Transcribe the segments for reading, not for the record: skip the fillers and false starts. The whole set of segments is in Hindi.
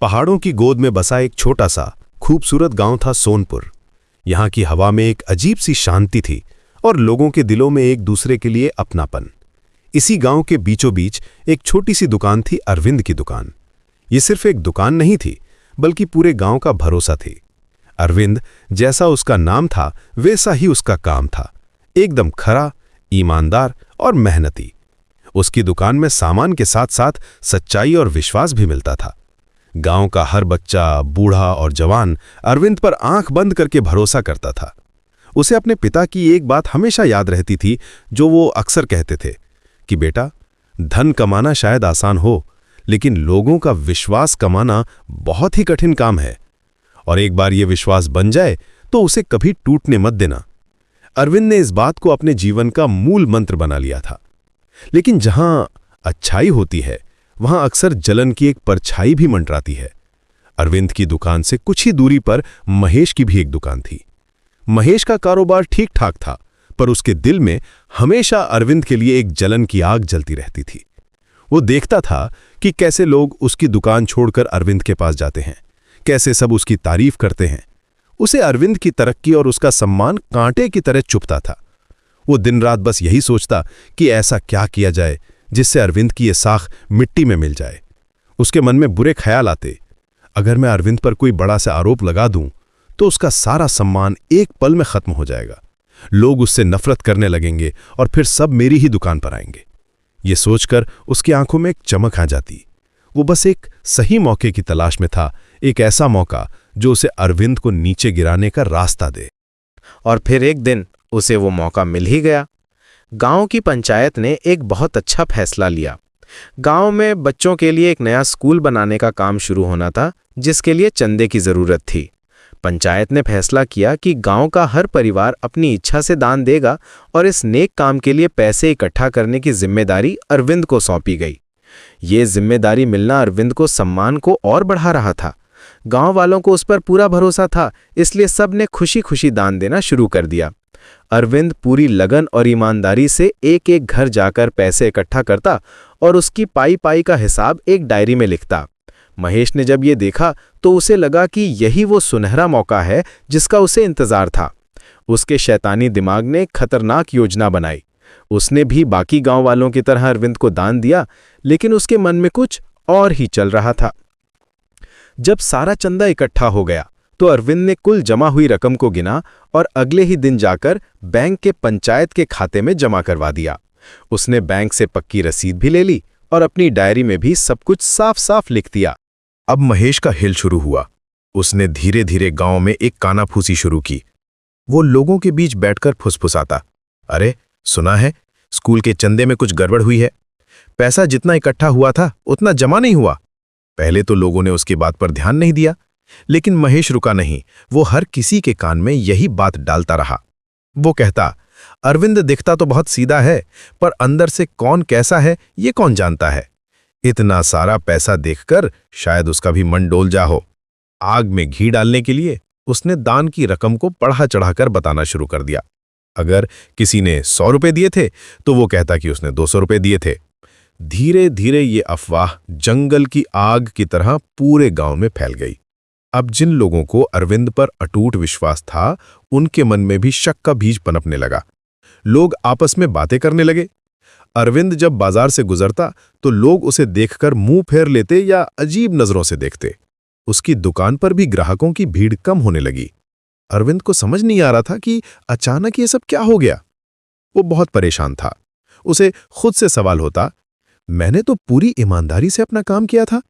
पहाड़ों की गोद में बसा एक छोटा सा खूबसूरत गांव था सोनपुर। यहाँ की हवा में एक अजीब सी शांति थी और लोगों के दिलों में एक दूसरे के लिए अपनापन। इसी गांव के बीचों बीच एक छोटी सी दुकान थी, अरविंद की दुकान। ये सिर्फ एक दुकान नहीं थी, बल्कि पूरे गांव का भरोसा थी। अरविंद जैसा उसका नाम था वैसा ही उसका काम था, एकदम खरा, ईमानदार और मेहनती। उसकी दुकान में सामान के साथ साथ सच्चाई और विश्वास भी मिलता था। गांव का हर बच्चा, बूढ़ा और जवान अरविंद पर आंख बंद करके भरोसा करता था। उसे अपने पिता की एक बात हमेशा याद रहती थी, जो वो अक्सर कहते थे कि बेटा, धन कमाना शायद आसान हो, लेकिन लोगों का विश्वास कमाना बहुत ही कठिन काम है। और एक बार ये विश्वास बन जाए तो उसे कभी टूटने मत देना। अरविंद ने इस बात को अपने जीवन का मूल मंत्र बना लिया था। लेकिन जहां अच्छाई होती है, वहां अक्सर जलन की एक परछाई भी मंडराती है। अरविंद की दुकान से कुछ ही दूरी पर महेश की भी एक दुकान थी। महेश का कारोबार ठीक ठाक था, पर उसके दिल में हमेशा अरविंद के लिए एक जलन की आग जलती रहती थी। वो देखता था कि कैसे लोग उसकी दुकान छोड़कर अरविंद के पास जाते हैं, कैसे सब उसकी तारीफ करते हैं। उसे अरविंद की तरक्की और उसका सम्मान कांटे की तरह चुभता था। वो दिन रात बस यही सोचता कि ऐसा क्या किया जाए जिससे अरविंद की ये साख मिट्टी में मिल जाए। उसके मन में बुरे ख्याल आते, अगर मैं अरविंद पर कोई बड़ा सा आरोप लगा दूं तो उसका सारा सम्मान एक पल में खत्म हो जाएगा। लोग उससे नफरत करने लगेंगे और फिर सब मेरी ही दुकान पर आएंगे। ये सोचकर उसकी आंखों में एक चमक आ जाती। वो बस एक सही मौके की तलाश में था, एक ऐसा मौका जो उसे अरविंद को नीचे गिराने का रास्ता दे। और फिर एक दिन उसे वो मौका मिल ही गया। गांव की पंचायत ने एक बहुत अच्छा फैसला लिया। गांव में बच्चों के लिए एक नया स्कूल बनाने का काम शुरू होना था, जिसके लिए चंदे की जरूरत थी। पंचायत ने फैसला किया कि गांव का हर परिवार अपनी इच्छा से दान देगा और इस नेक काम के लिए पैसे इकट्ठा करने की जिम्मेदारी अरविंद को सौंपी गई। ये जिम्मेदारी मिलना अरविंद को सम्मान को और बढ़ा रहा था। गांव वालों को उस पर पूरा भरोसा था, इसलिए सब ने खुशी खुशी दान देना शुरू कर दिया। अरविंद पूरी लगन और ईमानदारी से एक एक घर जाकर पैसे इकट्ठा करता और उसकी पाई पाई का हिसाब एक डायरी में लिखता। महेश ने जब ये देखा तो उसे लगा कि यही वो सुनहरा मौका है जिसका उसे इंतजार था। उसके शैतानी दिमाग ने एक खतरनाक योजना बनाई। उसने भी बाकी गांव वालों की तरह अरविंद को दान दिया, लेकिन उसके मन में कुछ और ही चल रहा था। जब सारा चंदा इकट्ठा हो गया तो अरविंद ने कुल जमा हुई रकम को गिना और अगले ही दिन जाकर बैंक के पंचायत के खाते में जमा करवा दिया। उसने बैंक से पक्की रसीद भी ले ली और अपनी डायरी में भी सब कुछ साफ साफ लिख दिया। अब महेश का हिल शुरू हुआ। उसने धीरे धीरे गांव में एक कानाफूसी शुरू की। वो लोगों के बीच बैठकर फुसफुसाता, अरे सुना है स्कूल के चंदे में कुछ गड़बड़ हुई है। पैसा जितना इकट्ठा हुआ था उतना जमा नहीं हुआ। पहले तो लोगों ने उसकी बात पर ध्यान नहीं दिया, लेकिन महेश रुका नहीं। वो हर किसी के कान में यही बात डालता रहा। वो कहता, अरविंद दिखता तो बहुत सीधा है, पर अंदर से कौन कैसा है ये कौन जानता है। इतना सारा पैसा देखकर शायद उसका भी मन डोल जा हो। आग में घी डालने के लिए उसने दान की रकम को बढ़ा चढ़ाकर बताना शुरू कर दिया। अगर किसी ने 100 रुपए दिए थे तो वो कहता कि उसने 200 रुपए दिए थे। धीरे धीरे ये अफवाह जंगल की आग की तरह पूरे गांव में फैल गई। अब जिन लोगों को अरविंद पर अटूट विश्वास था, उनके मन में भी शक का बीज पनपने लगा। लोग आपस में बातें करने लगे। अरविंद जब बाजार से गुजरता तो लोग उसे देखकर मुंह फेर लेते या अजीब नजरों से देखते। उसकी दुकान पर भी ग्राहकों की भीड़ कम होने लगी। अरविंद को समझ नहीं आ रहा था कि अचानक ये सब क्या हो गया। वो बहुत परेशान था। उसे खुद से सवाल होता, मैंने तो पूरी ईमानदारी से अपना काम किया था,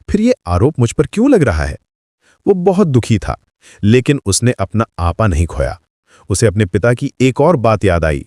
फिर ये आरोप मुझ पर क्यों लग रहा है। वो बहुत दुखी था, लेकिन उसने अपना आपा नहीं खोया। उसे अपने पिता की एक और बात याद आई,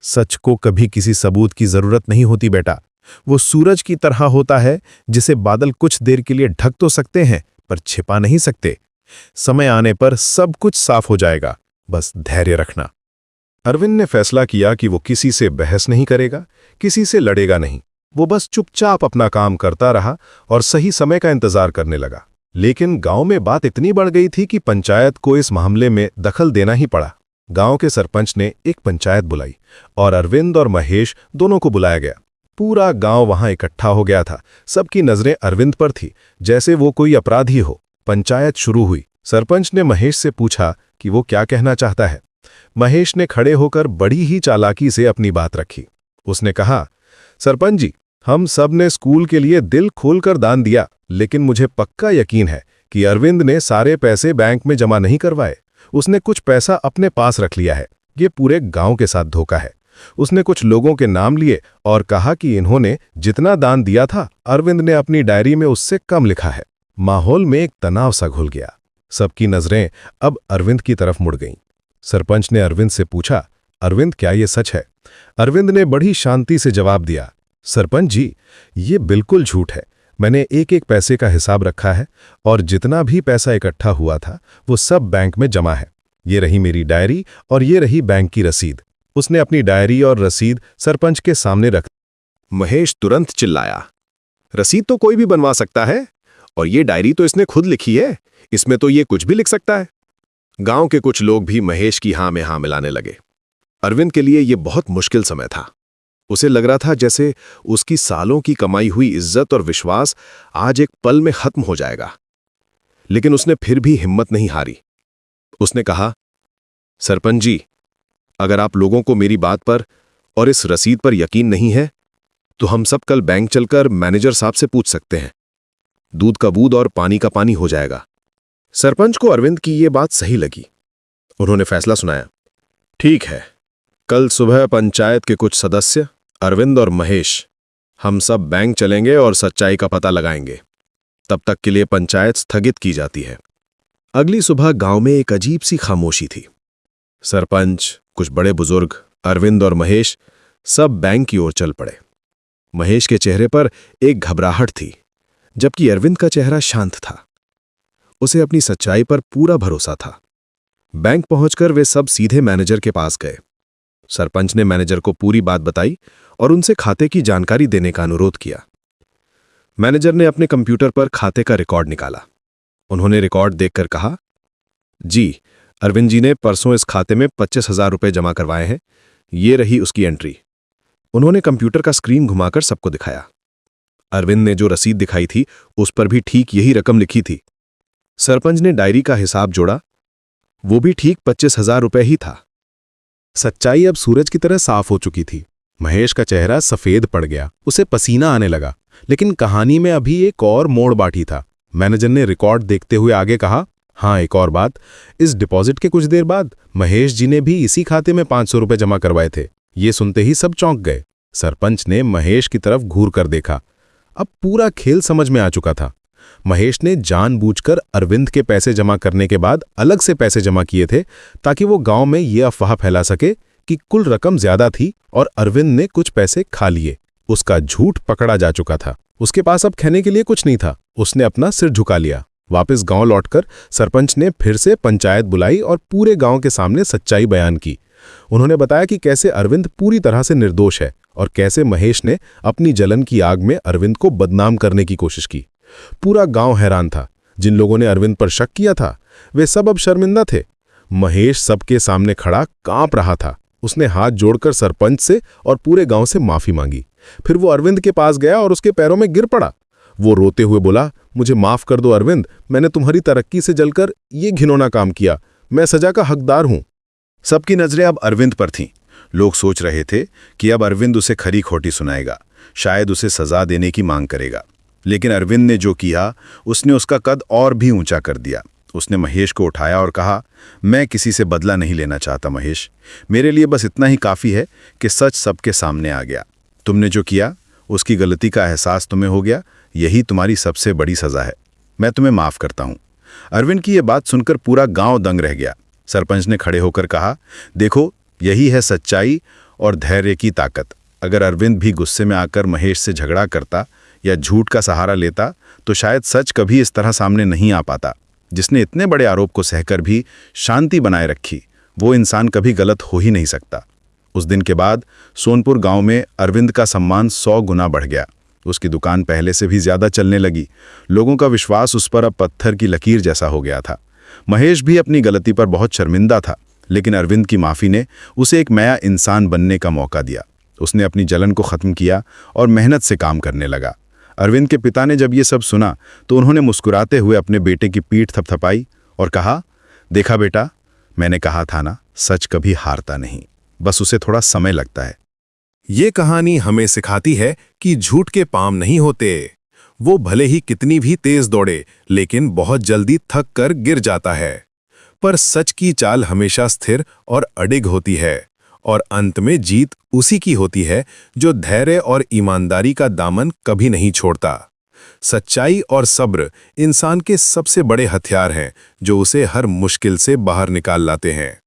सच को कभी किसी सबूत की जरूरत नहीं होती बेटा। वो सूरज की तरह होता है जिसे बादल कुछ देर के लिए ढक तो सकते हैं पर छिपा नहीं सकते। समय आने पर सब कुछ साफ हो जाएगा, बस धैर्य रखना। अरविंद ने फैसला किया कि वो किसी से बहस नहीं करेगा, किसी से लड़ेगा नहीं। वो बस चुपचाप अपना काम करता रहा और सही समय का इंतजार करने लगा। लेकिन गांव में बात इतनी बढ़ गई थी कि पंचायत को इस मामले में दखल देना ही पड़ा। गांव के सरपंच ने एक पंचायत बुलाई और अरविंद और महेश दोनों को बुलाया गया। पूरा गांव वहां इकट्ठा हो गया था। सबकी नजरें अरविंद पर थी, जैसे वो कोई अपराधी हो। पंचायत शुरू हुई। सरपंच ने महेश से पूछा कि वो क्या कहना चाहता है। महेश ने खड़े होकर बड़ी ही चालाकी से अपनी बात रखी। उसने कहा, सरपंच जी, हम सब ने स्कूल के लिए दिल खोलकर दान दिया, लेकिन मुझे पक्का यकीन है कि अरविंद ने सारे पैसे बैंक में जमा नहीं करवाए। उसने कुछ पैसा अपने पास रख लिया है। ये पूरे गांव के साथ धोखा है। उसने कुछ लोगों के नाम लिए और कहा कि इन्होंने जितना दान दिया था, अरविंद ने अपनी डायरी में उससे कम लिखा है। माहौल में एक तनाव सा घुल गया। सबकी नजरें अब अरविंद की तरफ मुड़ गईं। सरपंच ने अरविंद से पूछा, अरविंद, क्या ये सच है? अरविंद ने बड़ी शांति से जवाब दिया, सरपंच जी, ये बिल्कुल झूठ है। मैंने एक एक पैसे का हिसाब रखा है और जितना भी पैसा इकट्ठा हुआ था वो सब बैंक में जमा है। ये रही मेरी डायरी और ये रही बैंक की रसीद। उसने अपनी डायरी और रसीद सरपंच के सामने रख। महेश तुरंत चिल्लाया, रसीद तो कोई भी बनवा सकता है और ये डायरी तो इसने खुद लिखी है, इसमें तो ये कुछ भी लिख सकता है। गांव के कुछ लोग भी महेश की हाँ में हाँ मिलाने लगे। अरविंद के लिए ये बहुत मुश्किल समय था। उसे लग रहा था जैसे उसकी सालों की कमाई हुई इज्जत और विश्वास आज एक पल में खत्म हो जाएगा। लेकिन उसने फिर भी हिम्मत नहीं हारी। उसने कहा, सरपंच जी, अगर आप लोगों को मेरी बात पर और इस रसीद पर यकीन नहीं है तो हम सब कल बैंक चलकर मैनेजर साहब से पूछ सकते हैं। दूध का दूध और पानी का पानी हो जाएगा। सरपंच को अरविंद की ये बात सही लगी। उन्होंने फैसला सुनाया, ठीक है, कल सुबह पंचायत के कुछ सदस्य, अरविंद और महेश, हम सब बैंक चलेंगे और सच्चाई का पता लगाएंगे। तब तक के लिए पंचायत स्थगित की जाती है। अगली सुबह गांव में एक अजीब सी खामोशी थी। सरपंच, कुछ बड़े बुजुर्ग, अरविंद और महेश सब बैंक की ओर चल पड़े। महेश के चेहरे पर एक घबराहट थी, जबकि अरविंद का चेहरा शांत था। उसे अपनी सच्चाई पर पूरा भरोसा था। बैंक पहुंचकर वे सब सीधे मैनेजर के पास गए। सरपंच ने मैनेजर को पूरी बात बताई और उनसे खाते की जानकारी देने का अनुरोध किया। मैनेजर ने अपने कंप्यूटर पर खाते का रिकॉर्ड निकाला। उन्होंने रिकॉर्ड देखकर कहा, जी, अरविंद जी ने परसों इस खाते में 25,000 रुपये जमा करवाए हैं। ये रही उसकी एंट्री। उन्होंने कंप्यूटर का स्क्रीन घुमाकर सबको दिखाया। अरविंद ने जो रसीद दिखाई थी उस पर भी ठीक यही रकम लिखी थी। सरपंच ने डायरी का हिसाब जोड़ा, वो भी ठीक 25,000 रुपये ही था। सच्चाई अब सूरज की तरह साफ हो चुकी थी। महेश का चेहरा सफेद पड़ गया। उसे पसीना आने लगा। लेकिन कहानी में अभी एक और मोड़ बाकी था। मैनेजर ने रिकॉर्ड देखते हुए आगे कहा, हाँ, एक और बात, इस डिपॉजिट के कुछ देर बाद महेश जी ने भी इसी खाते में 500 रुपये जमा करवाए थे। ये सुनते ही सब चौंक गए। सरपंच ने महेश की तरफ घूर कर देखा। अब पूरा खेल समझ में आ चुका था। महेश ने जानबूझकर अरविंद के पैसे जमा करने के बाद अलग से पैसे जमा किए थे, ताकि वो गांव में ये अफवाह फैला सके कि कुल रकम ज्यादा थी और अरविंद ने कुछ पैसे खा लिए। उसका झूठ पकड़ा जा चुका था। उसके पास अब कहने के लिए कुछ नहीं था। उसने अपना सिर झुका लिया। वापस गांव लौटकर सरपंच ने फिर से पंचायत बुलाई और पूरे गांव के सामने सच्चाई बयान की। उन्होंने बताया कि कैसे अरविंद पूरी तरह से निर्दोष है और कैसे महेश ने अपनी जलन की आग में अरविंद को बदनाम करने की कोशिश की। पूरा गांव हैरान था। जिन लोगों ने अरविंद पर शक किया था वे सब अब शर्मिंदा थे। महेश सबके सामने खड़ा कांप रहा था। उसने हाथ जोड़कर सरपंच से और पूरे गांव से माफी मांगी। फिर वो अरविंद के पास गया और उसके पैरों में गिर पड़ा। वो रोते हुए बोला, मुझे माफ कर दो अरविंद, मैंने तुम्हारी तरक्की से जलकर ये घिनौना काम किया। मैं सजा का हकदार हूं। सबकी नजरें अब अरविंद पर थीं। लोग सोच रहे थे कि अब अरविंद उसे खरी खोटी सुनाएगा, शायद उसे सजा देने की मांग करेगा। लेकिन अरविंद ने जो किया उसने उसका कद और भी ऊंचा कर दिया। उसने महेश को उठाया और कहा, मैं किसी से बदला नहीं लेना चाहता महेश। मेरे लिए बस इतना ही काफ़ी है कि सच सबके सामने आ गया। तुमने जो किया उसकी गलती का एहसास तुम्हें हो गया, यही तुम्हारी सबसे बड़ी सज़ा है। मैं तुम्हें माफ़ करता हूँ। अरविंद की ये बात सुनकर पूरा गांव दंग रह गया। सरपंच ने खड़े होकर कहा, देखो, यही है सच्चाई और धैर्य की ताकत। अगर अरविंद भी गुस्से में आकर महेश से झगड़ा करता या झूठ का सहारा लेता तो शायद सच कभी इस तरह सामने नहीं आ पाता। जिसने इतने बड़े आरोप को सहकर भी शांति बनाए रखी, वो इंसान कभी गलत हो ही नहीं सकता। उस दिन के बाद सोनपुर गांव में अरविंद का सम्मान 100 गुना बढ़ गया। उसकी दुकान पहले से भी ज्यादा चलने लगी। लोगों का विश्वास उस पर अब पत्थर की लकीर जैसा हो गया था। महेश भी अपनी गलती पर बहुत शर्मिंदा था, लेकिन अरविंद की माफ़ी ने उसे एक नया इंसान बनने का मौका दिया। उसने अपनी जलन को ख़त्म किया और मेहनत से काम करने लगा। अरविंद के पिता ने जब ये सब सुना तो उन्होंने मुस्कुराते हुए अपने बेटे की पीठ थपथपाई और कहा, देखा बेटा, मैंने कहा था ना, सच कभी हारता नहीं, बस उसे थोड़ा समय लगता है। ये कहानी हमें सिखाती है कि झूठ के पाम नहीं होते। वो भले ही कितनी भी तेज दौड़े, लेकिन बहुत जल्दी थक कर गिर जाता है। पर सच की चाल हमेशा स्थिर और अडिग होती है, और अंत में जीत उसी की होती है जो धैर्य और ईमानदारी का दामन कभी नहीं छोड़ता। सच्चाई और सब्र इंसान के सबसे बड़े हथियार हैं, जो उसे हर मुश्किल से बाहर निकाल लाते हैं।